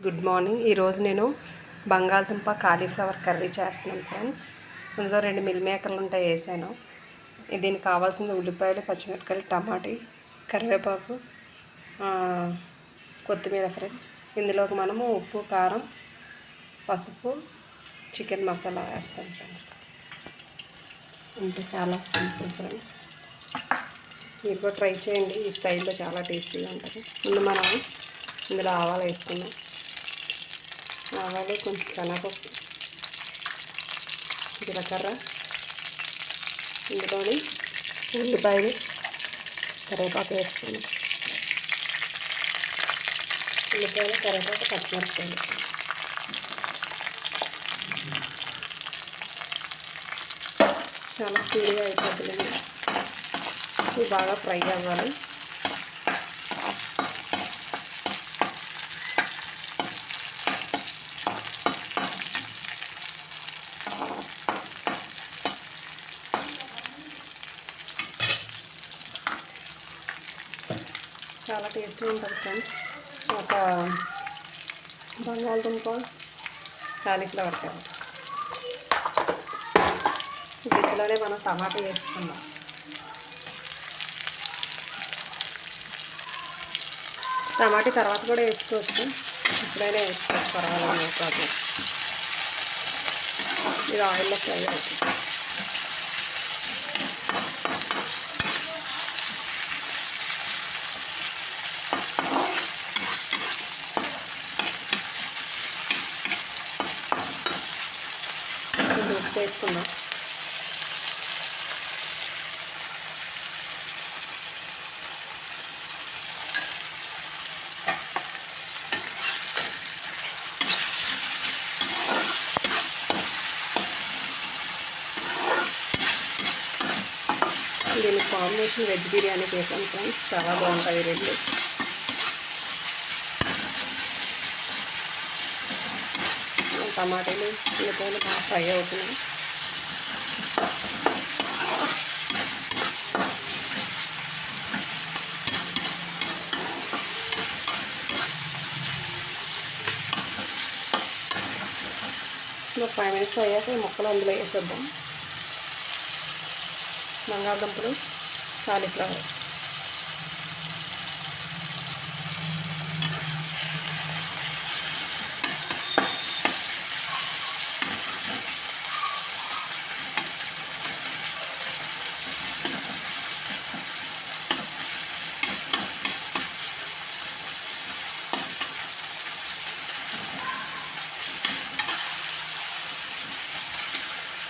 Good morning. ఈరోజు నేను బంగాళదుంప కాలీఫ్లవర్ కర్రీ చేస్తున్నాను ఫ్రెండ్స్. అందులో 2 మిల్ మేకర్లు ఉంటాయి వేసాను. దీనికి కావాల్సిన ఉల్లిపాయలు, పచ్చిమిరపకాయలు, టమాటీ, కరివేపాకు, కొత్తిమీర ఫ్రెండ్స్. ఇందులోకి మనము ఉప్పు, కారం, పసుపు, చికెన్ మసాలా వేస్తాం ఫ్రెండ్స్. అంటే చాలా సింపుల్ ఫ్రెండ్స్. మీరు కూడా ట్రై చేయండి. ఈ స్టైల్లో చాలా టేస్టీగా ఉంటుంది. ముందు మనం ఇందులో ఆవాలు వేసుకున్నాం. ఆవాలు, కొంచెం శనగపప్పు, జీలకర్ర, ఇందులోని ఉల్లిపాయలు, కరివేపాకు వేసుకున్నాం. ఉల్లిపాయలు, కరివేపాకు, పచ్చిమిరపకాయలు. చాలా స్పీడ్గా అయిపోతుంది. ఇవి బాగా ఫ్రై అవ్వాలి. చాలా టేస్టీగా ఉంటుంది ఫ్రెండ్స్. ఒక బంగాళదుంప కాలీఫ్లవర్ కర్రీ. దీంట్లోనే మనం టమాటా వేసుకున్నాం. టమాటా తర్వాత కూడా వేసుకోవచ్చు, ఇప్పుడైనా వేసుకోవచ్చు, పర్వాలేదు, నో ప్రాబ్లం. ఇది ఆయిల్లో ఫ్రై అవుతుంది. ఉప్పు వేసుకుందాం. దీనికి కాంబినేషన్ వెజ్ బిర్యానీ చేసాను ఫ్రెండ్స్. చాలా బాగుంటుంది రెండు. టమాటాలు, ఉల్లిపాయలు బాగా ఫ్రై అవుతున్నాయి. ఒక 5 మినిట్స్ అయ్యాక ఈ ముక్కలు అందులో వేసేద్దాం. బంగాళదుంపలు, కాలీఫ్లవర్.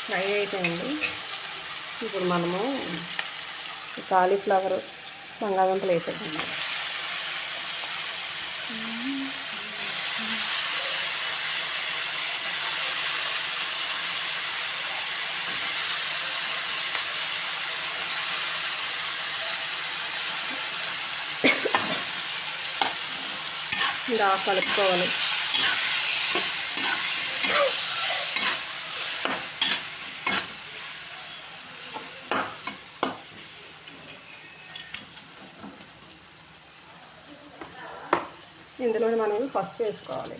ఫ్రై అయిపోయింది. ఇప్పుడు మనము కాలీఫ్లవర్, బంగాళదుంపలు వేసేద్దాం. ఇలా కలుపుకోవాలి. ఇందులోనే మనం పసుపు వేసుకోవాలి.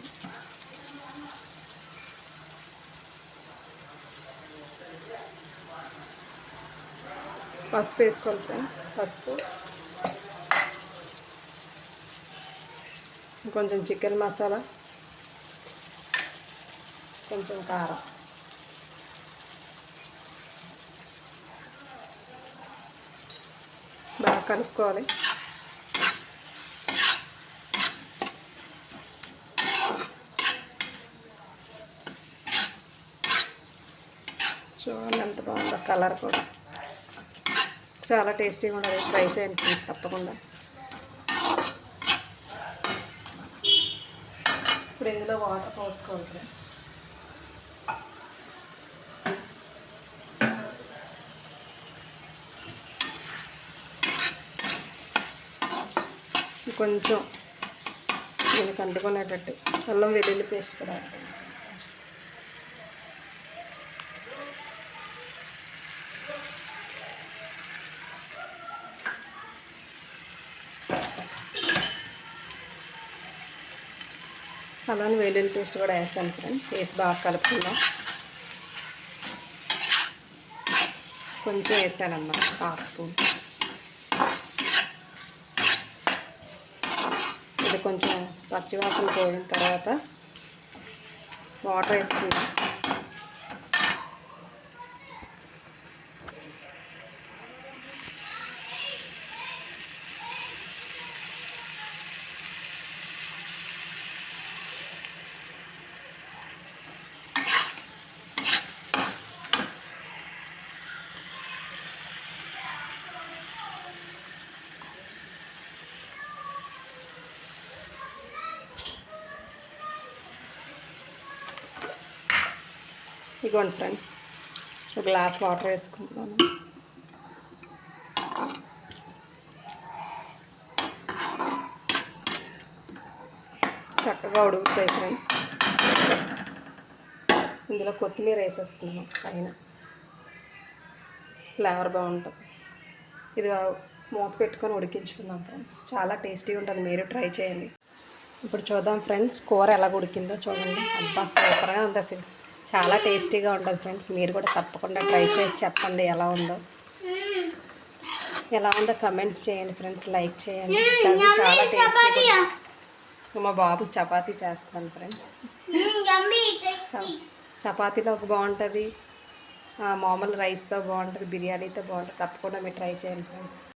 పసుపు వేసుకోవాలి ఫ్రెండ్స్. పసుపు, కొంచెం చికెన్ మసాలా, కొంచెం కారం. బాగా కలుపుకోవాలి. చూడండి ఎంత బాగుందో. కలర్ కూడా చాలా టేస్టీగా ఉంటుంది. ట్రై చేయండి ప్లీజ్ తప్పకుండా. ఇప్పుడు ఇందులో వాటర్ పోసుకోవాలి ఫ్రెండ్స్. కొంచెం దీనికి అంటుకునేటట్టు అల్లం వెల్లుల్లి పేస్ట్ కూడా వేస్తాం. అలానే వెల్లుల్లి పేస్ట్ కూడా వేస్తాను ఫ్రెండ్స్. వేసి బాగా కలుపుకుందాం. కొంచెం వేసాను అన్నమాట, 1/2 స్పూన్. ఇది కొంచెం పచ్చివాసన పోయిన తర్వాత వాటర్ వేసుకుందాం. ఇదిగోండి ఫ్రెండ్స్, ఒక గ్లాస్ వాటర్ వేసుకుంటున్నాను. చక్కగా ఉడుకుతాయి ఫ్రెండ్స్. ఇందులో కొత్తిమీర వేసేస్తున్నాను పైన, ఫ్లేవర్ బాగుంటుంది. ఇది మూత పెట్టుకొని ఉడికించుకుందాం ఫ్రెండ్స్. చాలా టేస్టీగా ఉంటుంది, మీరు ట్రై చేయండి. ఇప్పుడు చూద్దాం ఫ్రెండ్స్, కూర ఎలా ఉడికిందో చూడండి. అబ్బా సూపర్గా ఉంటుంది, చాలా టేస్టీగా ఉంటుంది ఫ్రెండ్స్. మీరు కూడా తప్పకుండా ట్రై చేసి చెప్పండి ఎలా ఉందో. ఎలా ఉందో కమెంట్స్ చేయండి ఫ్రెండ్స్, లైక్ చేయండి. అది చాలా టేస్టీగా. మా బాబు చపాతీ చేస్తాను ఫ్రెండ్స్. చపాతీలోకి బాగుంటుంది, మామూలు రైస్తో బాగుంటుంది, బిర్యానీతో బాగుంటుంది. తప్పకుండా మీరు ట్రై చేయండి ఫ్రెండ్స్.